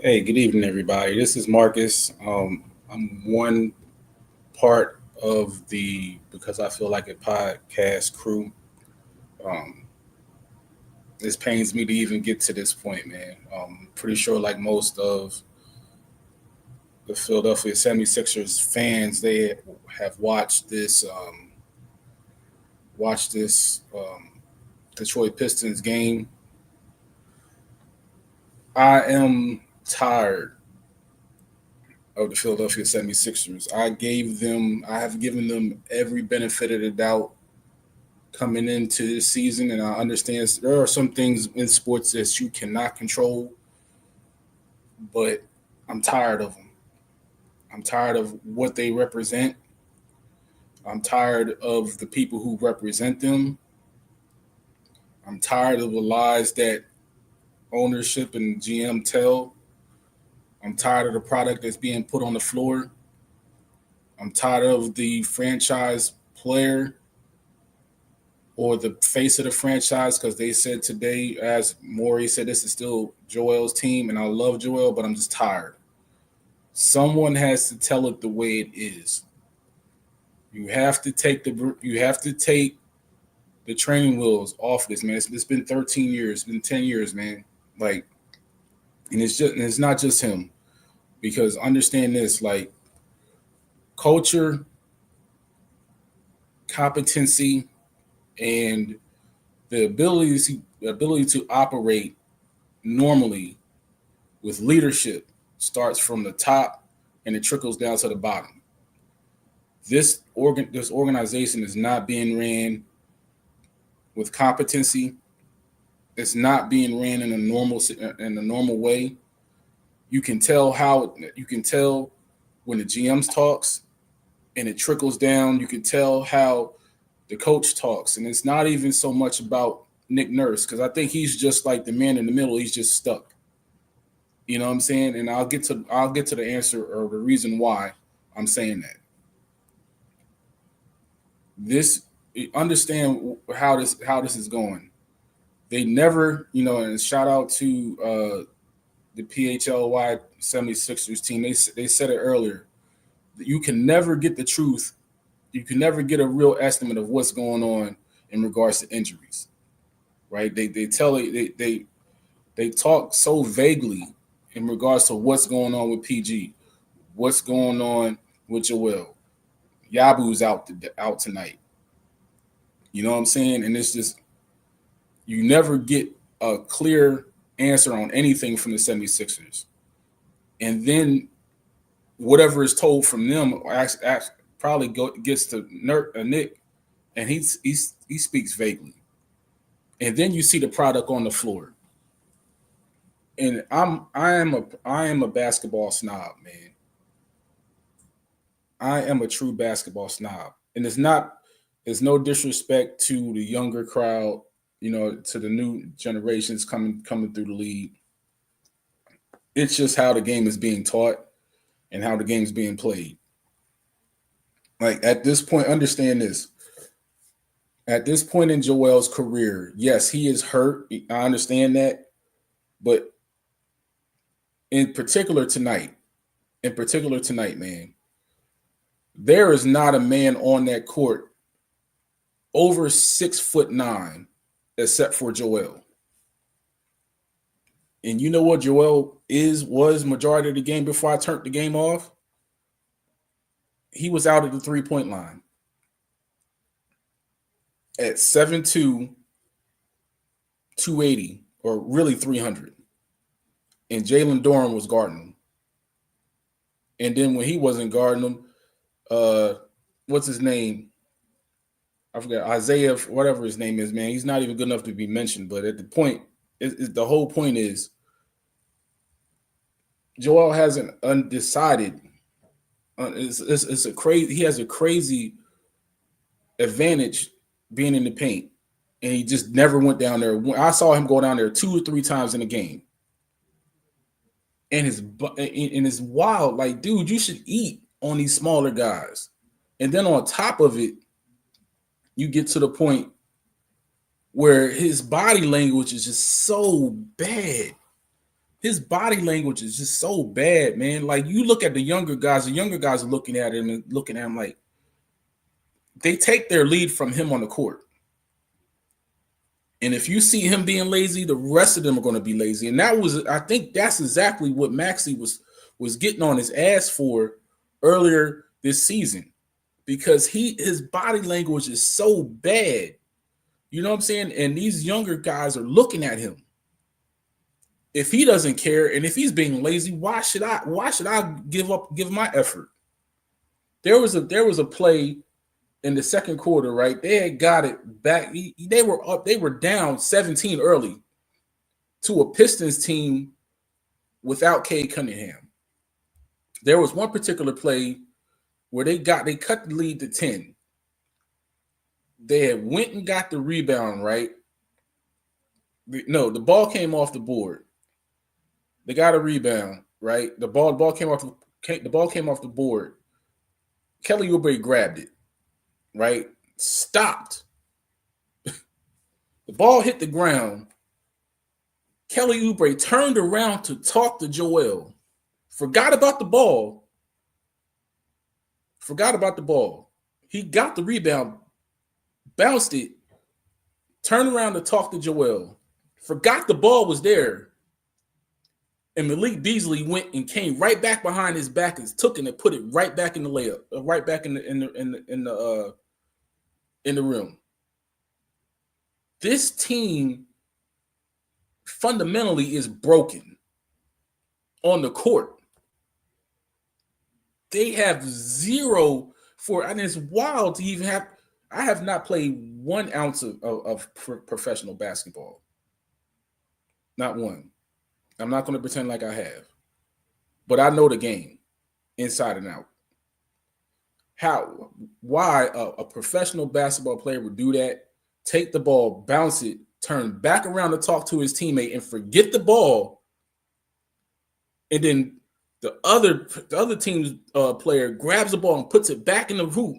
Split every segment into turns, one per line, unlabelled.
Hey, good evening, everybody. This is Marcus. I'm one part of the Because I Feel Like It podcast crew. Um, this pains me to even get to this point, man. Pretty sure, like most of the Philadelphia 76ers fans, they have watched this Detroit Pistons game. I am tired of the Philadelphia 76ers. I have given them every benefit of the doubt coming into this season, and I understand there are some things in sports that you cannot control, but I'm tired of them. I'm tired of what they represent. I'm tired of the people who represent them. I'm tired of the lies that ownership and GM tell. I'm tired of the product that's being put on the floor. I'm tired of the franchise player or the face of the franchise because they said today, as Maury said, this is still Joel's team, and I love Joel, but I'm just tired. Someone has to tell it the way it is. You have to take the training wheels off this, man. It's been 13 years, it's been 10 years, man. Like, and it's not just him. Because understand this, like culture, competency, and the ability to operate normally with leadership starts from the top and it trickles down to the bottom. This organization is not being ran with competency. It's not being ran in a normal way. You can tell when the GMs talks and it trickles down. You can tell how the coach talks, and it's not even so much about Nick Nurse because I think he's just like the man in the middle. He's just stuck. You know what I'm saying? And I'll get to the answer or the reason why I'm saying that. This understand how this is going. They never, and shout out to the PHLY 76ers team. They said it earlier. You can never get the truth. You can never get a real estimate of what's going on in regards to injuries, right? They talk so vaguely in regards to what's going on with PG, what's going on with Joel. Yabu's out tonight. You know what I'm saying? And it's just you never get a clear answer on anything from the 76ers. And then whatever is told from them probably gets to Nick, and he speaks vaguely. And then you see the product on the floor. And I am a basketball snob, man. I am a true basketball snob. And it's no disrespect to the younger crowd, to the new generations coming through the league. It's just how the game is being taught and how the game is being played. Like at this point, understand this. At this point in Joel's career, yes, he is hurt. I understand that. But in particular tonight, man, there is not a man on that court over 6'9" except for Joel. And you know what Joel was majority of the game before I turned the game off? He was out at the 3-point line at 7'2", 280, or really 300. And Jalen Durham was guarding him. And then when he wasn't guarding him, what's his name? I forgot, Isaiah, whatever his name is, man. He's not even good enough to be mentioned. But at the point, the whole point is Joel has an undecided. It's a crazy. He has a crazy advantage being in the paint, and he just never went down there. I saw him go down there 2 or 3 times in a game, and it's wild. Like, dude, you should eat on these smaller guys, and then on top of it, you get to the point where his body language is just so bad. his body language is just so bad, man. Like you look at the younger guys are looking at him and looking at him like they take their lead from him on the court. And if you see him being lazy, the rest of them are going to be lazy. And I think that's exactly what Maxey was getting on his ass for earlier this season, because his body language is so bad. You know what I'm saying? And these younger guys are looking at him. If he doesn't care and if he's being lazy, why should I give my effort? There was a play in the second quarter, right? They had got it back. They were down 17 early to a Pistons team without Cade Cunningham. There was one particular play where they cut the lead to 10. They had went and got the rebound, right? No, the ball came off the board. They got a rebound, right? The ball came off the board. Kelly Oubre grabbed it, right? Stopped. The ball hit the ground. Kelly Oubre turned around to talk to Joel. Forgot about the ball. He got the rebound, bounced it, turned around to talk to Joel. Forgot the ball was there. And Malik Beasley went and came right back behind his back and took it and put it right back in the layup, right back in the rim. This team fundamentally is broken on the court. They have zero and it's wild to even have. I have not played 1 ounce of professional basketball. Not one. I'm not going to pretend like I have. But I know the game inside and out. Why a professional basketball player would do that, take the ball, bounce it, turn back around to talk to his teammate and forget the ball, and then the other team's player grabs the ball and puts it back in the hoop.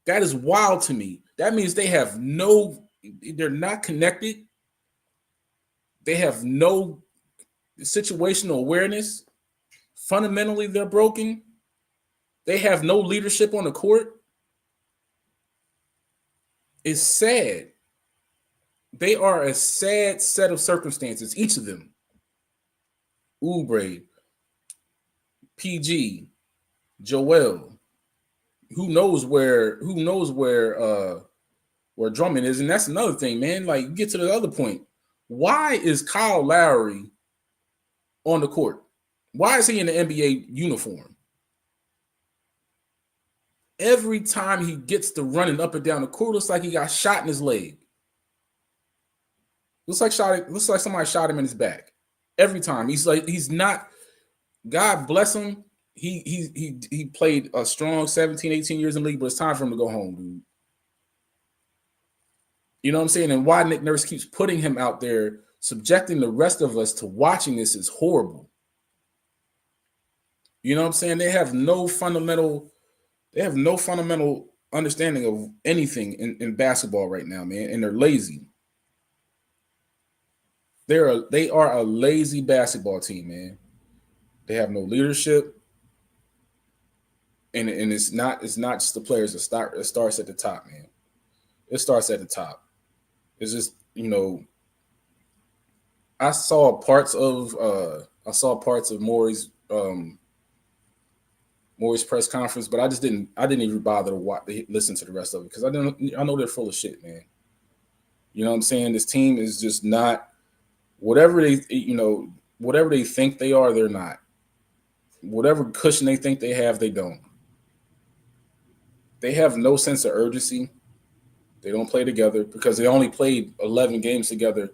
That is wild to me. That means they're not connected. They have no situational awareness. Fundamentally, they're broken. They have no leadership on the court. It's sad. They are a sad set of circumstances, each of them. Oubre, PG, Joel. Who knows where Drummond is? And that's another thing, man. Like, you get to the other point. Why is Kyle Lowry on the court? Why is he in the NBA uniform? Every time he gets to running up and down the court, looks like he got shot in his leg. Looks like somebody shot him in his back. Every time. He's not. God bless him. He played a strong 17, 18 years in the league, but it's time for him to go home, dude. You know what I'm saying? And why Nick Nurse keeps putting him out there, subjecting the rest of us to watching this is horrible. You know what I'm saying? They have no fundamental understanding of anything in basketball right now, man. And they're lazy. They are a lazy basketball team, man. They have no leadership. And it's not just the players that start. It starts at the top, man. It starts at the top. It's just, I saw parts of Maury's press conference, but I didn't even bother to listen to the rest of it because I know they're full of shit, man. You know what I'm saying? This team is just not whatever they think they are, they're not. Whatever cushion they think they have, they don't. They have no sense of urgency. They don't play together because they only played 11 games together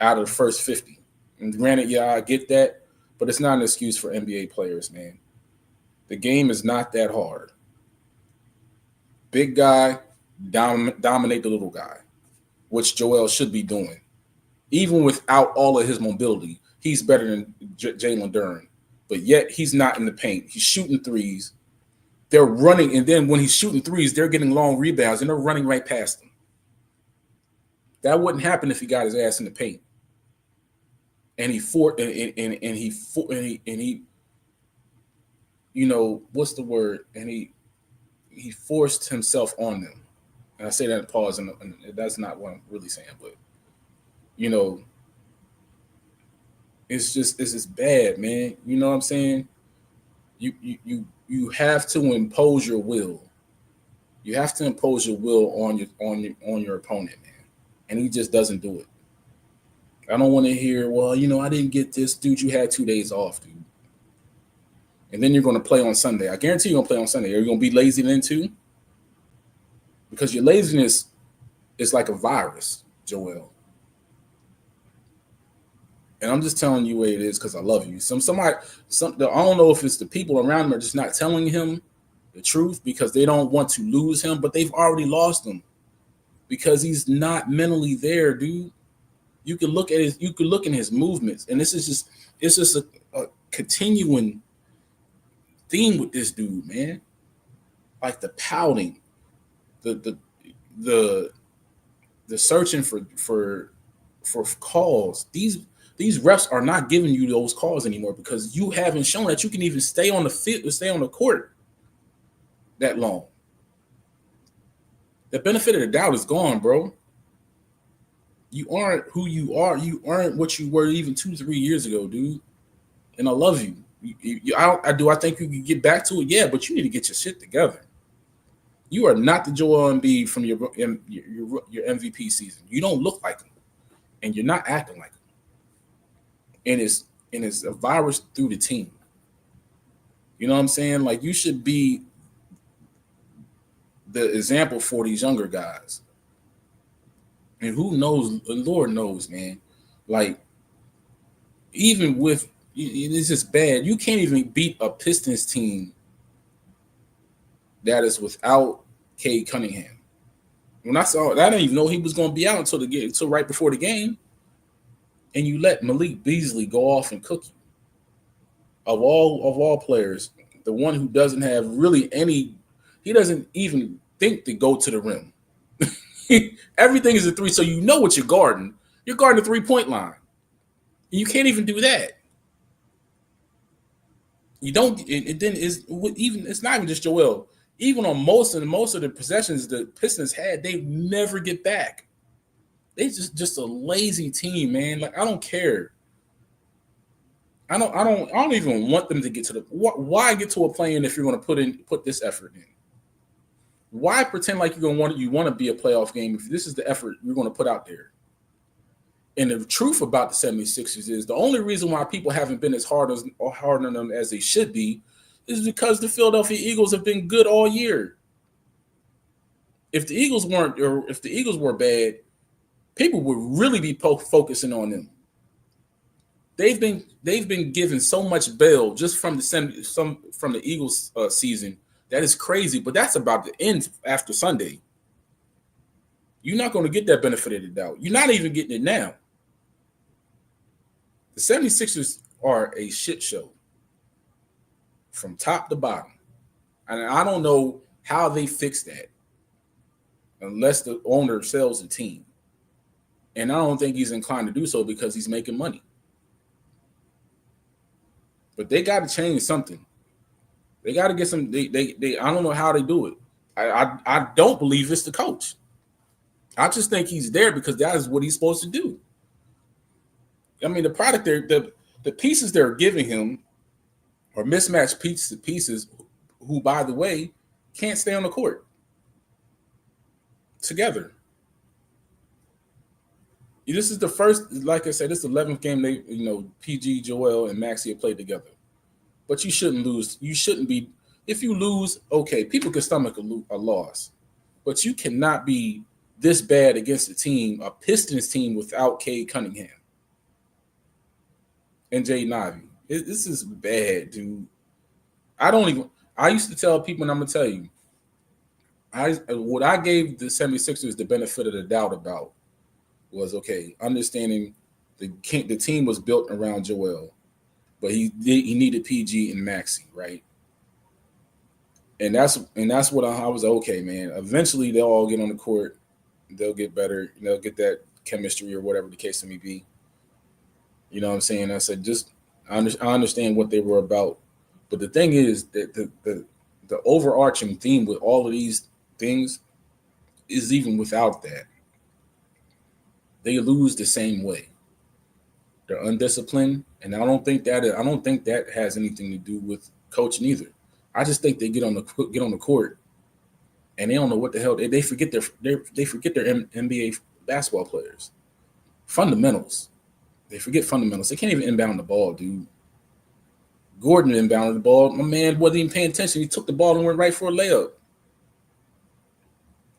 out of the first 50. And granted, yeah, I get that, but it's not an excuse for NBA players, man. The game is not that hard. Big guy, dominate the little guy, which Joel should be doing. Even without all of his mobility, he's better than Jalen Duren. But yet he's not in the paint. He's shooting threes. They're running, and then when he's shooting threes, they're getting long rebounds, and they're running right past him. That wouldn't happen if he got his ass in the paint. and he you know, what's the word? And he forced himself on them. And I say that in pause, and that's not what I'm really saying, but you know, it's just bad, man. You know what I'm saying? You have to impose your will. You have to impose your will on your opponent, man. And he just doesn't do it. I don't want to hear, well, I didn't get this, dude. You had 2 days off, dude. And then you're going to play on Sunday. I guarantee you're going to play on Sunday. Are you going to be lazy then too? Because your laziness is like a virus, Joel. And I'm just telling you what it is because I love you. I don't know if it's the people around him are just not telling him the truth because they don't want to lose him, but they've already lost him because he's not mentally there, dude. You can look in his movements, and it's just a continuing theme with this dude, man. Like the pouting, the the the searching for calls. These refs are not giving you those calls anymore because you haven't shown that you can even stay on the field, stay on the court that long. The benefit of the doubt is gone, bro. You aren't who you are. You aren't what you were even 2, 3 years ago, dude. And I love you. I think you can get back to it, yeah, but you need to get your shit together. You are not the Joel Embiid from your MVP season. You don't look like him, and you're not acting like him. And it's a virus through the team. You know what I'm saying? Like you should be the example for these younger guys. And who knows? Lord knows, man. Like even with it's just bad. You can't even beat a Pistons team that is without Cade Cunningham. When I saw it, I didn't even know he was going to be out until right before the game. And you let Malik Beasley go off and cook you. Of all players, the one who doesn't have really he doesn't even think to go to the rim. Everything is a three, so you know what you're guarding. You're guarding the 3-point line. And you can't even do that. You don't. And then it's not even just Joel. Even on most of the possessions the Pistons had, they never get back. They just a lazy team, man. Like I don't care. I don't even want them to get to the. Why get to a play-in if you're going to put this effort in? Why pretend like you want to be a playoff game if this is the effort you're going to put out there? And the truth about the 76ers is the only reason why people haven't been as hard on them as they should be is because the Philadelphia Eagles have been good all year. If the Eagles were bad, people would really be focusing on them. They've been given so much bail just from the Eagles season that is crazy. But that's about to end after Sunday. You're not going to get that benefit of the doubt. You're not even getting it now. The 76ers are a shit show from top to bottom. And I don't know how they fix that unless the owner sells the team. And I don't think he's inclined to do so because he's making money. But they got to change something. They got to get some. They I don't know how they do it. I don't believe it's the coach. I just think he's there because that is what he's supposed to do. I mean, the product the pieces they're giving him are mismatched pieces who, by the way, can't stay on the court together. This is the first, like I said, this is the 11th game PG, Joel, and Maxey have played together. But you shouldn't lose. You shouldn't be. If you lose, okay, people can stomach a loss. But you cannot be this bad against a Pistons team, without Cade Cunningham and Jaden Ivey. This is bad, dude. I used to tell people, and I'm going to tell you, what I gave the 76ers the benefit of the doubt about was, okay, understanding the team was built around Joel, but he needed PG and Maxey, right? And that's what I was okay, man. Eventually, they'll all get on the court, they'll get better, they'll get that chemistry or whatever the case may be. You know what I'm saying? I said, just I understand what they were about, but the thing is that the overarching theme with all of these things is even without that, they lose the same way. They're undisciplined, and I don't think that has anything to do with coaching either. I just think they get on the court and they don't know what the hell they forget they forget their NBA basketball players fundamentals. They forget fundamentals. They can't even inbound the ball, dude. Gordon inbounded the ball. My man wasn't even paying attention. He took the ball and went right for a layup.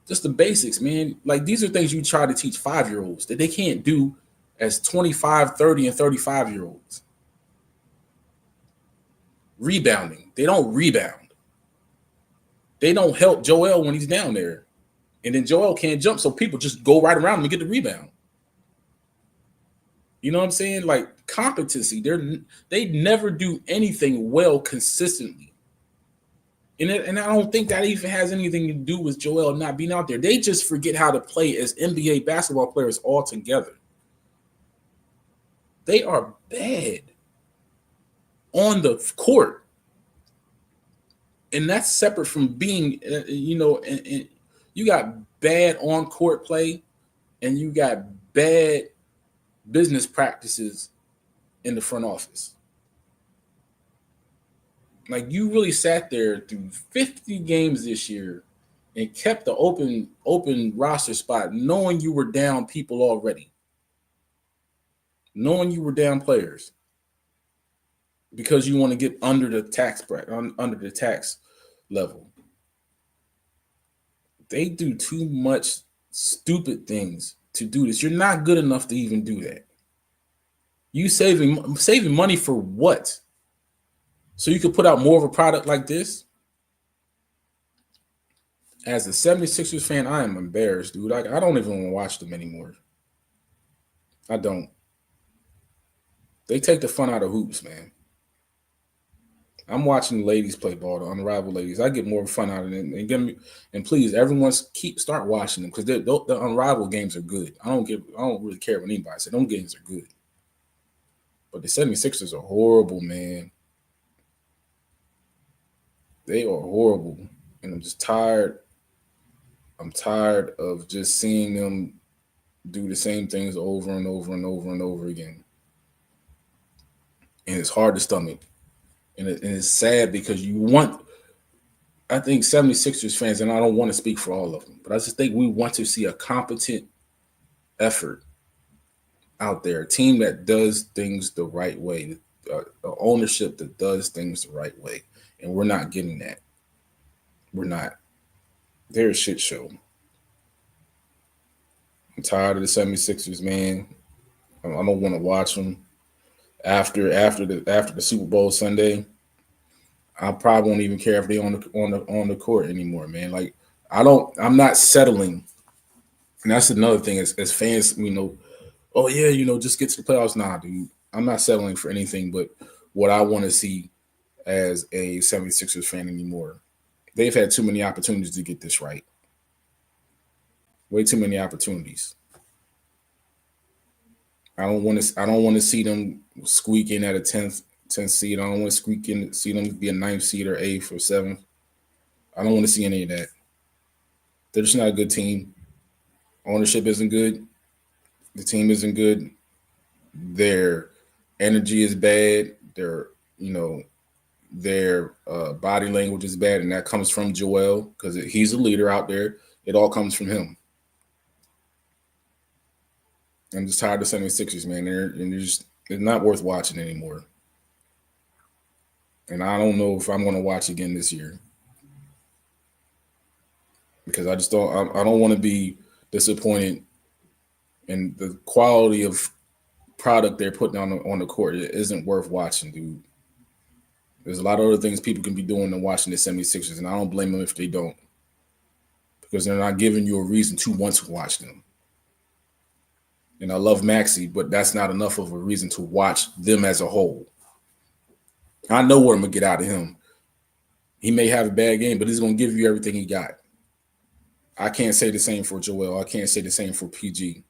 Just the basics, man. Like, these are things you try to teach 5-year-olds that they can't do as 25, 30, and 35-year-olds. Rebounding. They don't rebound. They don't help Joel when he's down there. And then Joel can't jump, so people just go right around him and get the rebound. You know what I'm saying? Like, competency. They never do anything well consistently. And I don't think that even has anything to do with Joel not being out there. They just forget how to play as NBA basketball players altogether. They are bad on the court. And that's separate from being, and you got bad on court play and you got bad business practices in the front office. Like, you really sat there through 50 games this year and kept the open roster spot, knowing you were down people already, knowing you were down players, because you want to get under the tax level. They do too much stupid things to do this. You're not good enough to even do that. You saving money for what? So you could put out more of a product like this? As a 76ers fan, I am embarrassed, dude. I don't even want to watch them anymore. I don't. They take the fun out of hoops, man. I'm watching the ladies play ball, the unrivaled ladies. I get more fun out of them. And please, everyone start watching them, because the unrivaled games are good. I don't really care what anybody says. Those games are good. But the 76ers are horrible, man. They are horrible. And I'm just tired. I'm tired of just seeing them do the same things over and over and over and over again. And it's hard to stomach. And it's sad, because I think 76ers fans, and I don't want to speak for all of them, but I just think we want to see a competent effort out there, a team that does things the right way, ownership that does things the right way. And we're not getting that. We're not. They're a shit show. I'm tired of the 76ers, man. I don't want to watch them. After the Super Bowl Sunday, I probably won't even care if they on the court anymore, man. Like, I'm not settling. And that's another thing, as fans, oh yeah, just get to the playoffs. Nah, dude. I'm not settling for anything but what I want to see as a 76ers fan anymore. They've had too many opportunities to get this right. Way too many opportunities. I don't want to see them squeak in at a 10th seed. I don't want to see them be a 9th seed or 8th or 7th. I don't want to see any of that. They're just not a good team. Ownership isn't good. The team isn't good. Their energy is bad. Their body language is bad, and that comes from Joel, because he's a leader out there. It all comes from him. I'm just tired of the 76ers, man. It's not worth watching anymore. And I don't know if I'm going to watch again this year, because I don't want to be disappointed in the quality of product they're putting on the court. It isn't worth watching, dude. There's a lot of other things people can be doing than watching the 76ers, and I don't blame them if they don't, because they're not giving you a reason to want to watch them. And I love Maxey, but that's not enough of a reason to watch them as a whole. I know what I'm going to get out of him. He may have a bad game, but he's going to give you everything he got. I can't say the same for Joel. I can't say the same for PG.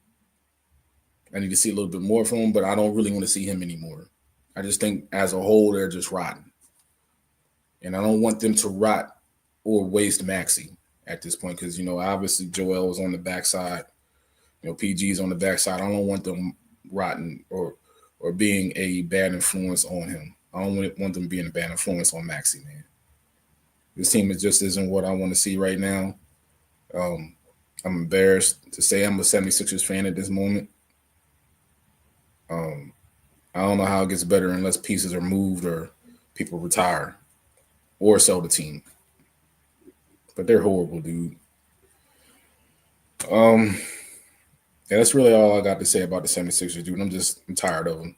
I need to see a little bit more from him, but I don't really want to see him anymore. I just think as a whole, they're just rotten. And I don't want them to rot or waste Maxi at this point because, obviously Joel was on the backside. PG's on the backside. I don't want them rotting or being a bad influence on him. I don't want them being a bad influence on Maxi, man. This team just isn't what I want to see right now. I'm embarrassed to say I'm a 76ers fan at this moment. I don't know how it gets better unless pieces are moved or people retire or sell the team. But they're horrible, dude. Yeah, that's really all I got to say about the 76ers, dude. I'm tired of them.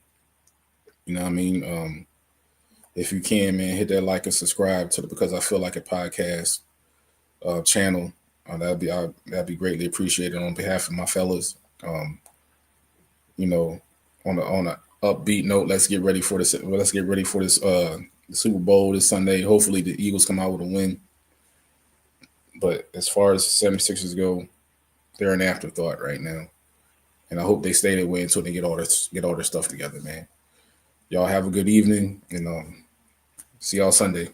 You know what I mean? If you can, man, hit that like and subscribe to the Because I Feel Like a podcast channel. That'd be greatly appreciated on behalf of my fellas. On a upbeat note, let's get ready for this. Let's get ready for this the Super Bowl this Sunday. Hopefully, the Eagles come out with a win. But as far as the 76ers go, they're an afterthought right now, and I hope they stay that way until they get all their stuff together, man. Y'all have a good evening, and see y'all Sunday.